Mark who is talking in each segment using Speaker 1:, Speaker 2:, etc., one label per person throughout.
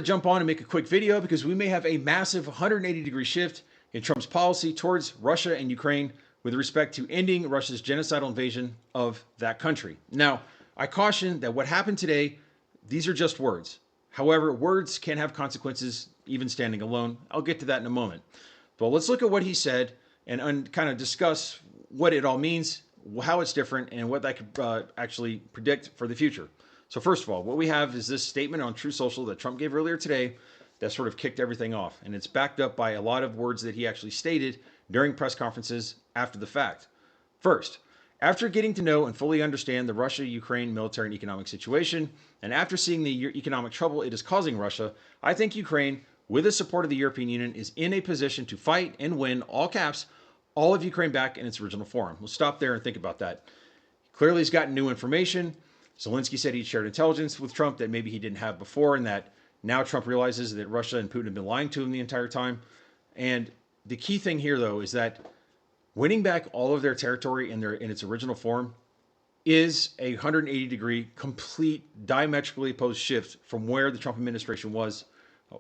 Speaker 1: Jump on and make a quick video because we may have a massive 180-degree shift in Trump's policy towards Russia and Ukraine with respect to ending Russia's genocidal invasion of that country. Now, I caution that what happened today, these are just words. However, words can have consequences even standing alone. I'll get to that in a moment. But let's look at what he said and kind of discuss what it all means, how it's different, and what that could actually predict for the future. So first of all, what we have is this statement on Truth Social that Trump gave earlier today that sort of kicked everything off. And it's backed up by a lot of words that he actually stated during press conferences after the fact. First, after getting to know and fully understand the Russia-Ukraine military and economic situation, and after seeing the economic trouble it is causing Russia, I think Ukraine, with the support of the European Union, is in a position to fight and win, all caps, all of Ukraine back in its original form. We'll stop there and think about that. Clearly, he's gotten new information. Zelensky said he shared intelligence with Trump that maybe he didn't have before, and that now Trump realizes that Russia and Putin have been lying to him the entire time. And the key thing here, though, is that winning back all of their territory in its original form is a 180-degree, complete, diametrically opposed shift from where the Trump administration was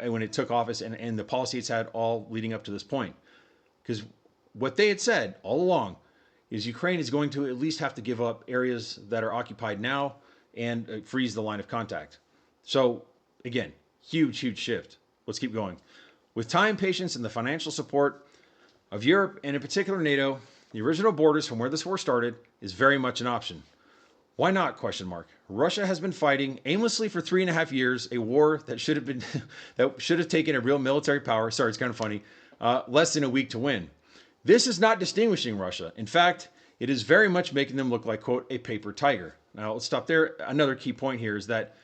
Speaker 1: when it took office and the policy it's had all leading up to this point. Because what they had said all along is Ukraine is going to at least have to give up areas that are occupied now and freeze the line of contact. So again, huge, huge shift. Let's keep going. With time, patience, and the financial support of Europe, and in particular NATO, the original borders from where this war started is very much an option. Why not? Question mark. Russia has been fighting aimlessly for 3.5 years, a war that should have been that should have taken a real military power. Sorry, it's kind of funny. Less than a week to win. This is not distinguishing Russia. In fact, it is very much making them look like, quote, a paper tiger. Now, let's stop there. Another key point here is that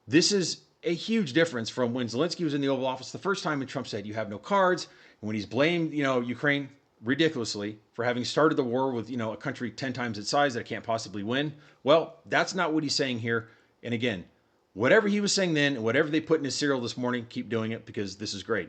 Speaker 1: this is a huge difference from when Zelensky was in the Oval Office the first time and Trump said, you have no cards. And when he's blamed, Ukraine ridiculously for having started the war with, a country 10 times its size that it can't possibly win. Well, that's not what he's saying here. And again, whatever he was saying then and whatever they put in his cereal this morning, keep doing it because this is great.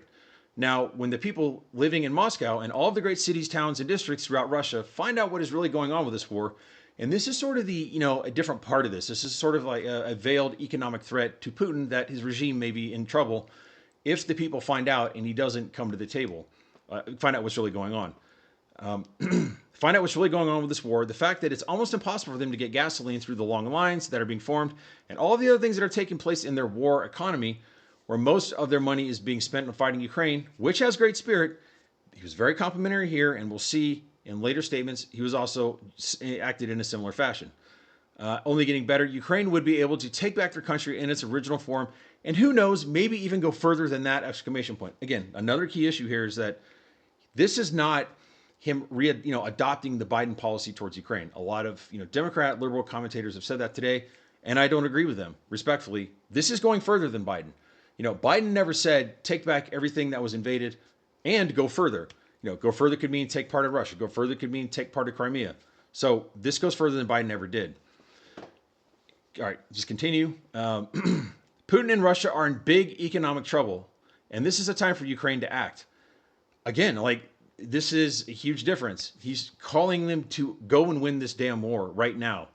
Speaker 1: Now, when the people living in Moscow and all of the great cities, towns, and districts throughout Russia find out what is really going on with this war, and this is sort of the, a different part of this. This is sort of like a veiled economic threat to Putin that his regime may be in trouble if the people find out and he doesn't come to the table, find out what's really going on. Find out what's really going on with this war, the fact that it's almost impossible for them to get gasoline through the long lines that are being formed, and all the other things that are taking place in their war economy, where most of their money is being spent on fighting Ukraine, which has great spirit. He was very complimentary here, and we'll see in later statements, he was also acted in a similar fashion. Only getting better, Ukraine would be able to take back their country in its original form, and who knows, maybe even go further than that exclamation point. Again, another key issue here is that this is not him adopting the Biden policy towards Ukraine. A lot of Democrat liberal commentators have said that today, and I don't agree with them, respectfully. This is going further than Biden. Biden never said take back everything that was invaded and go further. Go further could mean take part of Russia. Go further could mean take part of Crimea. So this goes further than Biden ever did. All right, just continue. Putin and Russia are in big economic trouble, and this is a time for Ukraine to act. Again, this is a huge difference. He's calling them to go and win this damn war right now.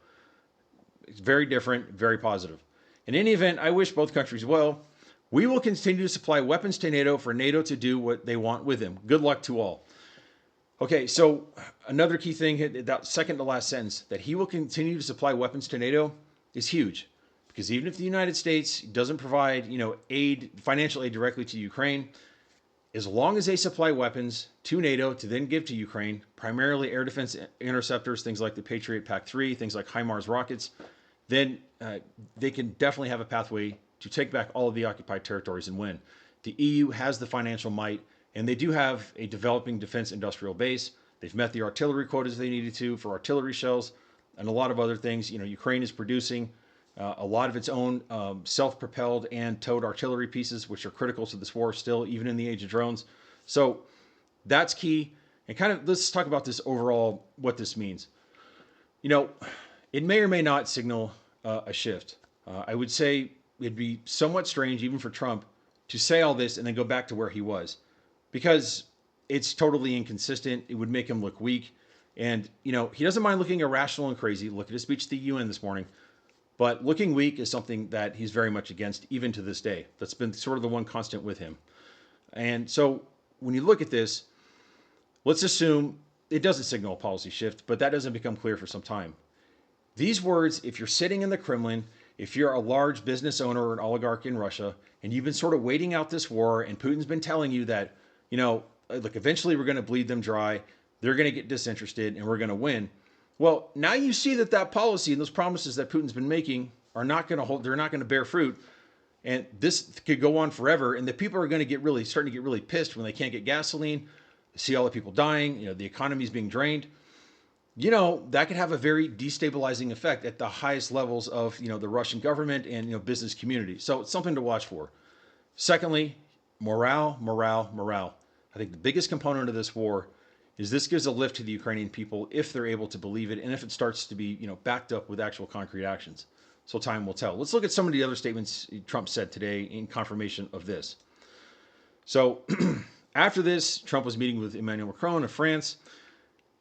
Speaker 1: It's very different, very positive. In any event, I wish both countries well. We will continue to supply weapons to NATO for NATO to do what they want with them. Good luck to all. Okay, so another key thing, that second to last sentence, that he will continue to supply weapons to NATO is huge. Because even if the United States doesn't provide, financial aid directly to Ukraine, as long as they supply weapons to NATO to then give to Ukraine, primarily air defense interceptors, things like the Patriot PAC-3, things like HIMARS rockets, then they can definitely have a pathway to take back all of the occupied territories and win. The EU has the financial might, and they do have a developing defense industrial base. They've met the artillery quotas they needed to for artillery shells and a lot of other things. Ukraine is producing a lot of its own self-propelled and towed artillery pieces, which are critical to this war still, even in the age of drones. So that's key. And let's talk about this overall, what this means. It may or may not signal a shift. I would say it'd be somewhat strange, even for Trump, to say all this and then go back to where he was, because it's totally inconsistent. It would make him look weak. And, he doesn't mind looking irrational and crazy. Look at his speech to the UN this morning. But looking weak is something that he's very much against, even to this day. That's been sort of the one constant with him. And so when you look at this, let's assume it doesn't signal a policy shift, but that doesn't become clear for some time. These words, if you're sitting in the Kremlin, if you're a large business owner or an oligarch in Russia, and you've been sort of waiting out this war, and Putin's been telling you that, look, eventually we're going to bleed them dry, they're going to get disinterested, and we're going to win. Well, now you see that that policy and those promises that Putin's been making are not going to hold, they're not going to bear fruit. And this could go on forever. And the people are going to starting to get really pissed when they can't get gasoline, see all the people dying, the economy is being drained. That could have a very destabilizing effect at the highest levels of, the Russian government and, business community. So it's something to watch for. Secondly, morale. I think the biggest component of this war is this gives a lift to the Ukrainian people if they're able to believe it and if it starts to be, backed up with actual concrete actions. So time will tell. Let's look at some of the other statements Trump said today in confirmation of this. So after this, Trump was meeting with Emmanuel Macron of France.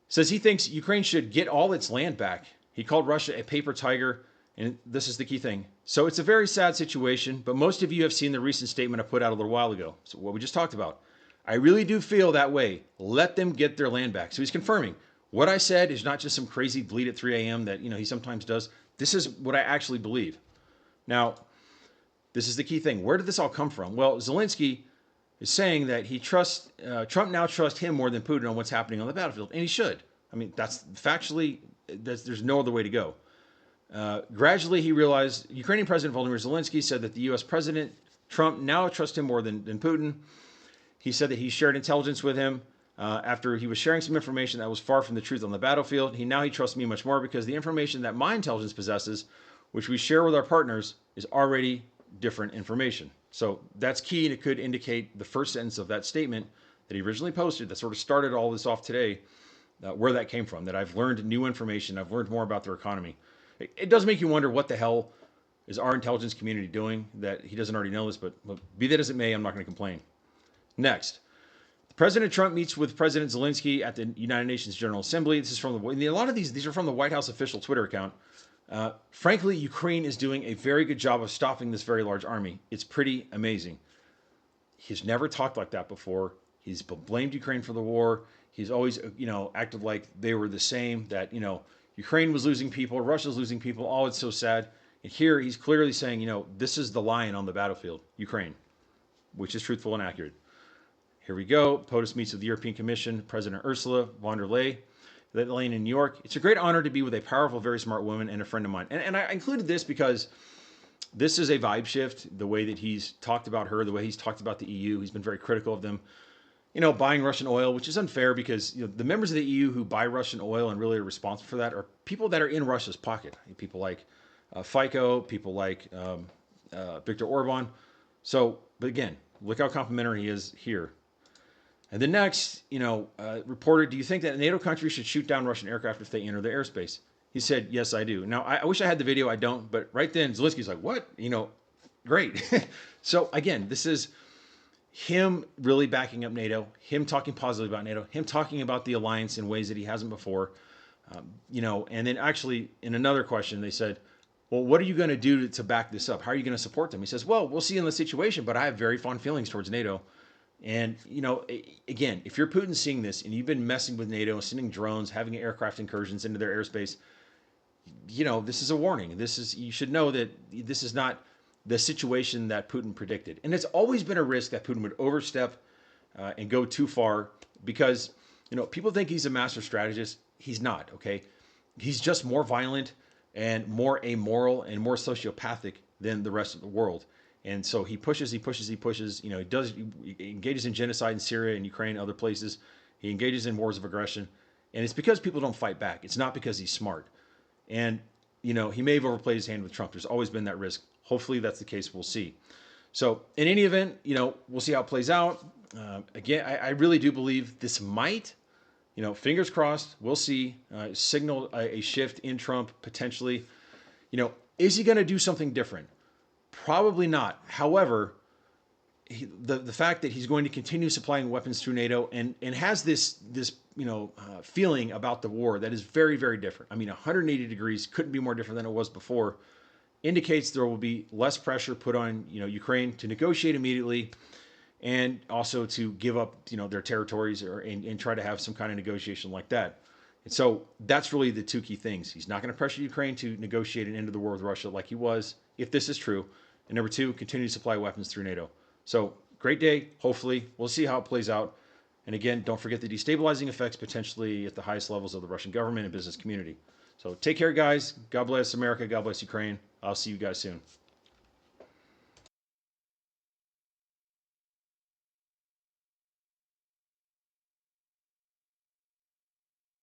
Speaker 1: Says he thinks Ukraine should get all its land back. He called Russia a paper tiger, and this is the key thing. So it's a very sad situation, but most of you have seen the recent statement I put out a little while ago. So what we just talked about. I really do feel that way. Let them get their land back. So he's confirming what I said is not just some crazy bleed at 3 a.m. that he sometimes does. This is what I actually believe. Now, this is the key thing. Where did this all come from? Well, Zelensky is saying that Trump now trusts him more than Putin on what's happening on the battlefield, and he should. I mean, that's factually, there's no other way to go. Gradually, he realized Ukrainian President Volodymyr Zelensky said that the U.S. President Trump now trusts him more than Putin. He said that he shared intelligence with him after he was sharing some information that was far from the truth on the battlefield. He trusts me much more because the information that my intelligence possesses, which we share with our partners, is already different information. So that's key, and it could indicate the first sentence of that statement that he originally posted that sort of started all this off today, where that came from, that I've learned new information, I've learned more about their economy. It does make you wonder what the hell is our intelligence community doing that he doesn't already know this, but be that as it may, I'm not going to complain. Next, President Trump meets with President Zelensky at the United Nations General Assembly. This is from a lot of these are from the White House official Twitter account. Frankly, Ukraine is doing a very good job of stopping this very large army. It's pretty amazing. He's never talked like that before. He's blamed Ukraine for the war. He's always, acted like they were the same, that, Ukraine was losing people, Russia's losing people. Oh, it's so sad. And here he's clearly saying, this is the lion on the battlefield, Ukraine, which is truthful and accurate. Here we go. POTUS meets with the European Commission, President Ursula von der Leyen in New York. It's a great honor to be with a powerful, very smart woman and a friend of mine. And I included this because this is a vibe shift, the way that he's talked about her, the way he's talked about the EU. He's been very critical of them, buying Russian oil, which is unfair because the members of the EU who buy Russian oil and really are responsible for that are people that are in Russia's pocket. People like Fico, people like Viktor Orban. So, but again, look how complimentary he is here. And then next, reporter, do you think that NATO countries should shoot down Russian aircraft if they enter their airspace? He said, yes, I do. Now, I wish I had the video. I don't. But right then, Zelensky's like, what? Great. So again, this is him really backing up NATO, him talking positively about NATO, him talking about the alliance in ways that he hasn't before. And then actually in another question, they said, well, what are you going to do to back this up? How are you going to support them? He says, well, we'll see in the situation, but I have very fond feelings towards NATO. And, again, if you're Putin seeing this and you've been messing with NATO, sending drones, having aircraft incursions into their airspace, this is a warning. You should know that this is not the situation that Putin predicted. And it's always been a risk that Putin would overstep and go too far because, people think he's a master strategist. He's not, okay? He's just more violent and more amoral and more sociopathic than the rest of the world. And so he pushes. He engages in genocide in Syria and Ukraine and other places. He engages in wars of aggression. And it's because people don't fight back. It's not because he's smart. And, he may have overplayed his hand with Trump. There's always been that risk. Hopefully that's the case. We'll see. So in any event, we'll see how it plays out. Again, I really do believe this might, fingers crossed, we'll see, signal a shift in Trump potentially. Is he going to do something different? Probably not. However, the fact that he's going to continue supplying weapons through NATO and has this feeling about the war that is very, very different. I mean, 180 degrees couldn't be more different than it was before. indicates there will be less pressure put on Ukraine to negotiate immediately, and also to give up their territories, and try to have some kind of negotiation like that. And so that's really the two key things. He's not going to pressure Ukraine to negotiate an end to the war with Russia like he was, if this is true. And number two, continue to supply weapons through NATO. So great day. Hopefully, we'll see how it plays out. And again, don't forget the destabilizing effects potentially at the highest levels of the Russian government and business community. So take care, guys. God bless America. God bless Ukraine. I'll see you guys soon.